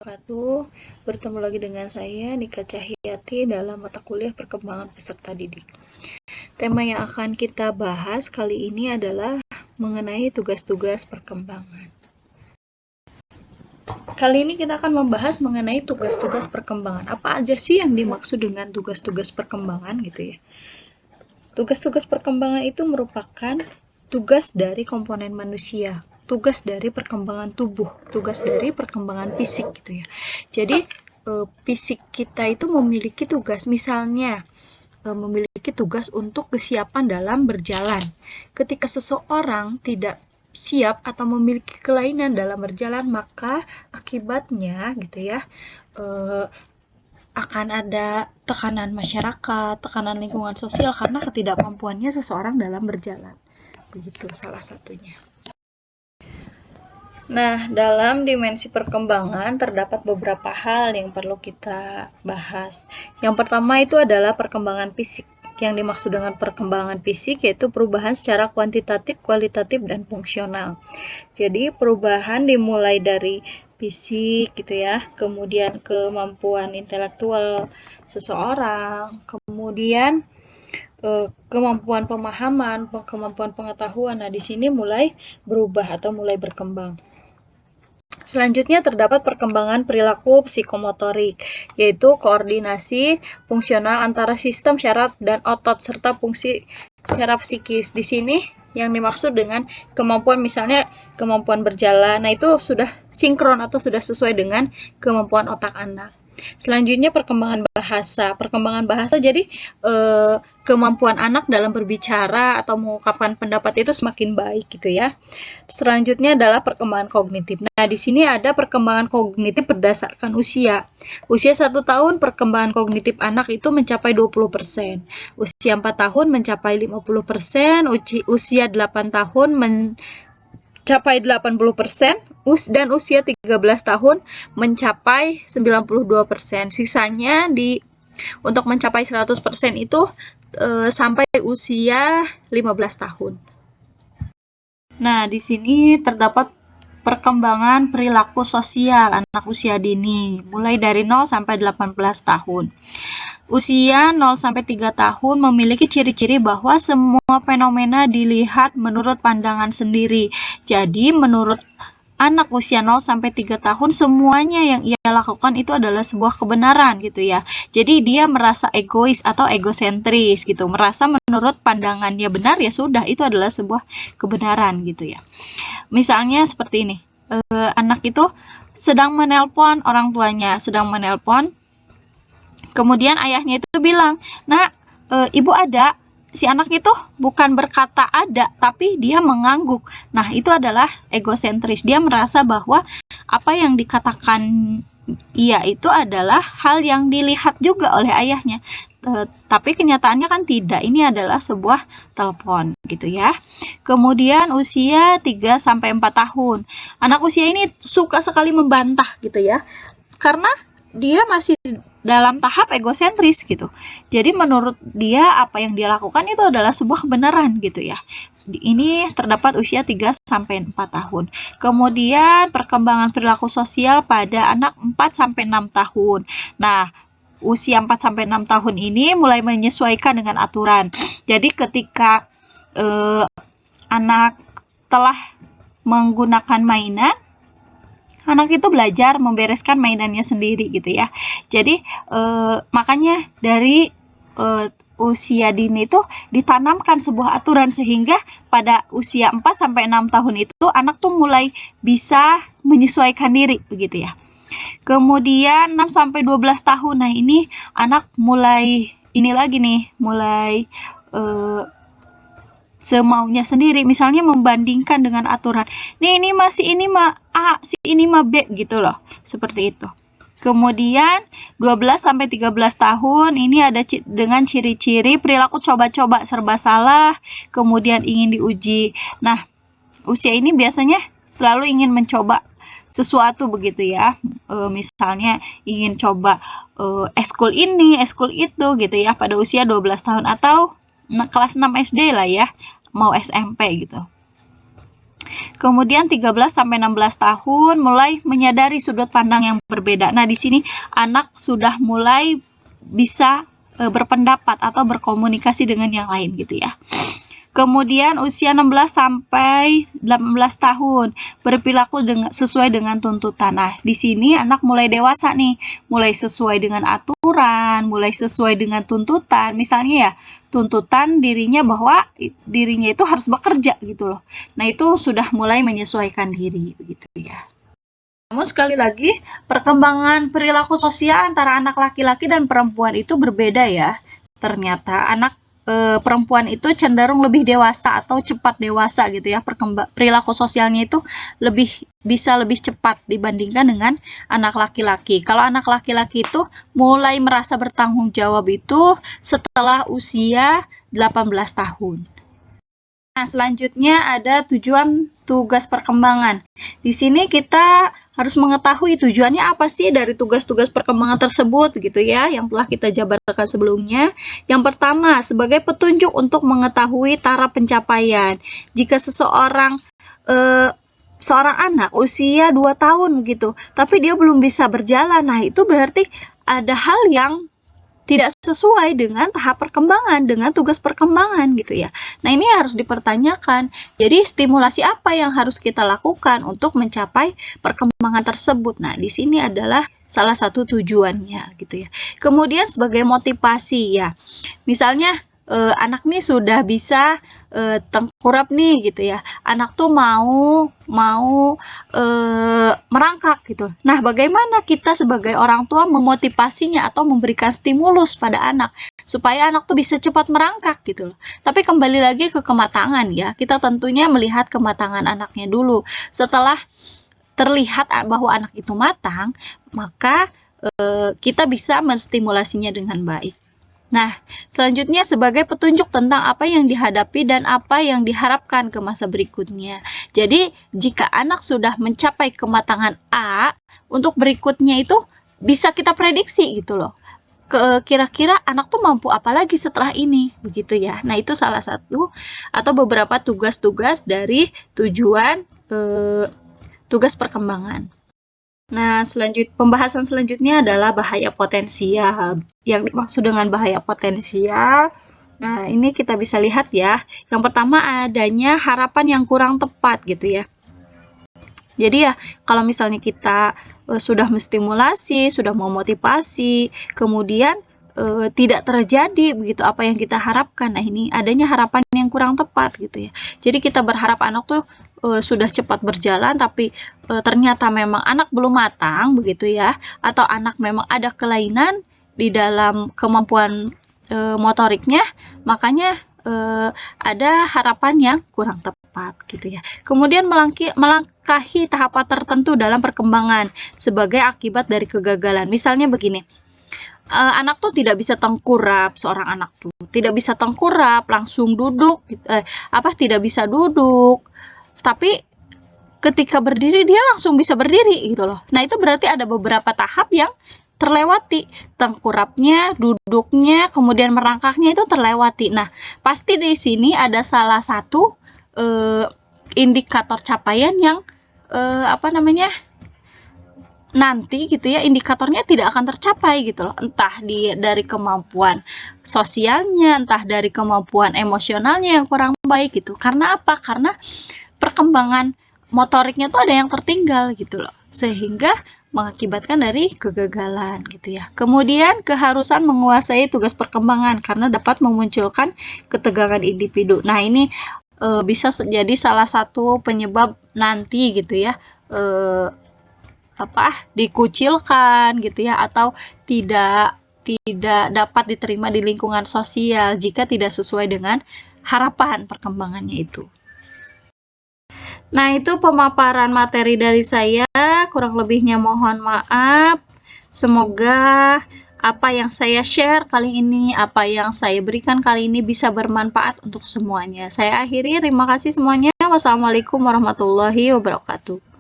wabarakatuh. Bertemu lagi dengan saya Nika Cahyati dalam mata kuliah perkembangan peserta didik. Tema yang akan kita bahas kali ini adalah mengenai tugas-tugas perkembangan. Kali ini kita akan membahas mengenai tugas-tugas perkembangan. Apa aja sih yang dimaksud dengan tugas-tugas perkembangan gitu ya? Tugas-tugas perkembangan itu merupakan tugas dari komponen manusia, tugas dari perkembangan tubuh, tugas dari perkembangan fisik gitu ya. Jadi fisik kita itu memiliki tugas, misalnya memiliki tugas untuk kesiapan dalam berjalan. Ketika seseorang tidak siap atau memiliki kelainan dalam berjalan, maka akibatnya gitu ya akan ada tekanan masyarakat, tekanan lingkungan sosial karena ketidakmampuannya seseorang dalam berjalan. Begitu salah satunya. Nah, dalam dimensi perkembangan terdapat beberapa hal yang perlu kita bahas. Yang pertama itu adalah perkembangan fisik. Yang dimaksud dengan perkembangan fisik yaitu perubahan secara kuantitatif, kualitatif, dan fungsional. Jadi perubahan dimulai dari fisik gitu ya, kemudian kemampuan intelektual seseorang, kemudian kemampuan pemahaman, kemampuan pengetahuan. Nah, di sini mulai berubah atau mulai berkembang. Selanjutnya terdapat perkembangan perilaku psikomotorik, yaitu koordinasi fungsional antara sistem syaraf dan otot serta fungsi secara psikis. Di sini yang dimaksud dengan kemampuan, misalnya kemampuan berjalan, nah itu sudah sinkron atau sudah sesuai dengan kemampuan otak anak. Selanjutnya perkembangan bahasa. Perkembangan bahasa jadi kemampuan anak dalam berbicara atau mengungkapkan pendapat itu semakin baik gitu ya. Selanjutnya adalah perkembangan kognitif. Nah, di sini ada perkembangan kognitif berdasarkan usia. Usia 1 tahun perkembangan kognitif anak itu mencapai 20%. Usia 4 tahun mencapai 50%, usia 8 tahun mencapai 80%, dan usia 13 tahun mencapai 92%. Sisanya untuk mencapai 100% itu sampai usia 15 tahun. Nah, di sini terdapat perkembangan perilaku sosial anak usia dini, mulai dari 0 sampai 18 tahun. Usia 0 sampai 3 tahun memiliki ciri-ciri bahwa semua fenomena dilihat menurut pandangan sendiri. Jadi, menurut anak usia 0 sampai 3 tahun semuanya yang ia lakukan itu adalah sebuah kebenaran gitu ya. Jadi dia merasa egois atau egosentris gitu, merasa menurut pandangannya benar ya sudah itu adalah sebuah kebenaran gitu ya. Misalnya seperti ini, anak itu sedang menelpon orang tuanya, kemudian ayahnya itu bilang, "Nak, ibu ada." Si anak itu bukan berkata ada, tapi dia mengangguk. Nah, itu adalah egosentris. Dia merasa bahwa apa yang dikatakan ia itu adalah hal yang dilihat juga oleh ayahnya. Tapi kenyataannya kan tidak. Ini adalah sebuah telepon gitu ya. Kemudian usia 3 sampai 4 tahun. Anak usia ini suka sekali membantah gitu ya. Karena dia masih dalam tahap egosentris gitu. Jadi menurut dia apa yang dia lakukan itu adalah sebuah kebenaran gitu ya. Ini terdapat usia 3 sampai 4 tahun. Kemudian perkembangan perilaku sosial pada anak 4 sampai 6 tahun. Nah, usia 4 sampai 6 tahun ini mulai menyesuaikan dengan aturan. Jadi ketika anak telah menggunakan mainan, anak itu belajar membereskan mainannya sendiri gitu ya. Jadi makanya dari usia dini itu ditanamkan sebuah aturan sehingga pada usia 4 sampai 6 tahun itu anak tuh mulai bisa menyesuaikan diri begitu ya. Kemudian 6 sampai 12 tahun. Nah, ini anak mulai semaunya sendiri, misalnya membandingkan dengan aturan. Ini mah A, ini mah B gitu loh. Seperti itu. Kemudian 12 sampai 13 tahun ini ada dengan ciri-ciri perilaku coba-coba, serba salah, kemudian ingin diuji. Nah, usia ini biasanya selalu ingin mencoba sesuatu begitu ya. Misalnya ingin coba eskul ini, eskul itu gitu ya pada usia 12 tahun atau kelas 6 SD lah ya, mau SMP gitu. Kemudian 13-16 tahun mulai menyadari sudut pandang yang berbeda. Nah, di sini anak sudah mulai bisa berpendapat atau berkomunikasi dengan yang lain gitu ya. Kemudian usia 16 sampai 18 tahun berperilaku sesuai dengan tuntutan. Nah, di sini anak mulai dewasa nih, mulai sesuai dengan aturan, mulai sesuai dengan tuntutan. Misalnya ya, tuntutan dirinya bahwa dirinya itu harus bekerja gitu loh. Nah, itu sudah mulai menyesuaikan diri begitu ya. Namun sekali lagi, perkembangan perilaku sosial antara anak laki-laki dan perempuan itu berbeda ya. Ternyata anak perempuan itu cenderung lebih dewasa atau cepat dewasa gitu ya, perilaku sosialnya itu bisa lebih cepat dibandingkan dengan anak laki-laki. Kalau anak laki-laki itu mulai merasa bertanggung jawab itu setelah usia 18 tahun. Nah, selanjutnya ada tujuan tugas perkembangan. Di sini kita harus mengetahui tujuannya apa sih dari tugas-tugas perkembangan tersebut gitu ya, yang telah kita jabarkan sebelumnya. Yang pertama, sebagai petunjuk untuk mengetahui taraf pencapaian. Jika seorang anak usia 2 tahun gitu, tapi dia belum bisa berjalan, nah itu berarti ada hal yang tidak sesuai dengan tahap perkembangan, dengan tugas perkembangan gitu ya. Nah, ini harus dipertanyakan. Jadi, stimulasi apa yang harus kita lakukan untuk mencapai perkembangan tersebut? Nah, di sini adalah salah satu tujuannya gitu ya. Kemudian sebagai motivasi ya. Misalnya anak nih sudah bisa tengkurap nih gitu ya. Anak tuh mau merangkak gitu. Nah, bagaimana kita sebagai orang tua memotivasinya atau memberikan stimulus pada anak supaya anak tuh bisa cepat merangkak gitu loh. Tapi kembali lagi ke kematangan ya. Kita tentunya melihat kematangan anaknya dulu. Setelah terlihat bahwa anak itu matang, maka kita bisa menstimulasinya dengan baik. Nah, selanjutnya sebagai petunjuk tentang apa yang dihadapi dan apa yang diharapkan ke masa berikutnya. Jadi, jika anak sudah mencapai kematangan A, untuk berikutnya itu bisa kita prediksi gitu loh. Kira-kira anak tuh mampu apa lagi setelah ini, begitu ya. Nah, itu salah satu atau beberapa tugas-tugas dari tujuan tugas perkembangan. Nah, pembahasan selanjutnya adalah bahaya potensial. Yang dimaksud dengan bahaya potensial, nah ini kita bisa lihat ya. Yang pertama adanya harapan yang kurang tepat gitu ya. Jadi ya, kalau misalnya kita sudah menstimulasi, sudah memotivasi, kemudian tidak terjadi begitu apa yang kita harapkan. Nah, ini adanya harapan yang kurang tepat gitu ya. Jadi kita berharap anak tuh sudah cepat berjalan, tapi ternyata memang anak belum matang begitu ya, atau anak memang ada kelainan di dalam kemampuan motoriknya, makanya ada harapan yang kurang tepat gitu ya. Kemudian melangkahi tahapan tertentu dalam perkembangan sebagai akibat dari kegagalan. Misalnya begini, anak tuh tidak bisa tengkurap, seorang anak tuh tidak bisa tengkurap langsung duduk, tidak bisa duduk, tapi ketika berdiri dia langsung bisa berdiri gitu loh. Nah, itu berarti ada beberapa tahap yang terlewati, tengkurapnya, duduknya, kemudian merangkaknya itu terlewati. Nah, pasti di sini ada salah satu indikator capaian yang nanti gitu ya, indikatornya tidak akan tercapai gitu loh, entah dari kemampuan sosialnya, entah dari kemampuan emosionalnya yang kurang baik gitu. Karena apa? Karena perkembangan motoriknya tuh ada yang tertinggal gitu loh, sehingga mengakibatkan dari kegagalan gitu ya. Kemudian keharusan menguasai tugas perkembangan karena dapat memunculkan ketegangan individu. Nah, ini bisa jadi salah satu penyebab nanti gitu ya, dikucilkan gitu ya, atau tidak dapat diterima di lingkungan sosial jika tidak sesuai dengan harapan perkembangannya itu. Nah, itu pemaparan materi dari saya, kurang lebihnya mohon maaf. Semoga apa yang saya share kali ini, apa yang saya berikan kali ini bisa bermanfaat untuk semuanya. Saya akhiri, terima kasih semuanya. Wassalamualaikum warahmatullahi wabarakatuh.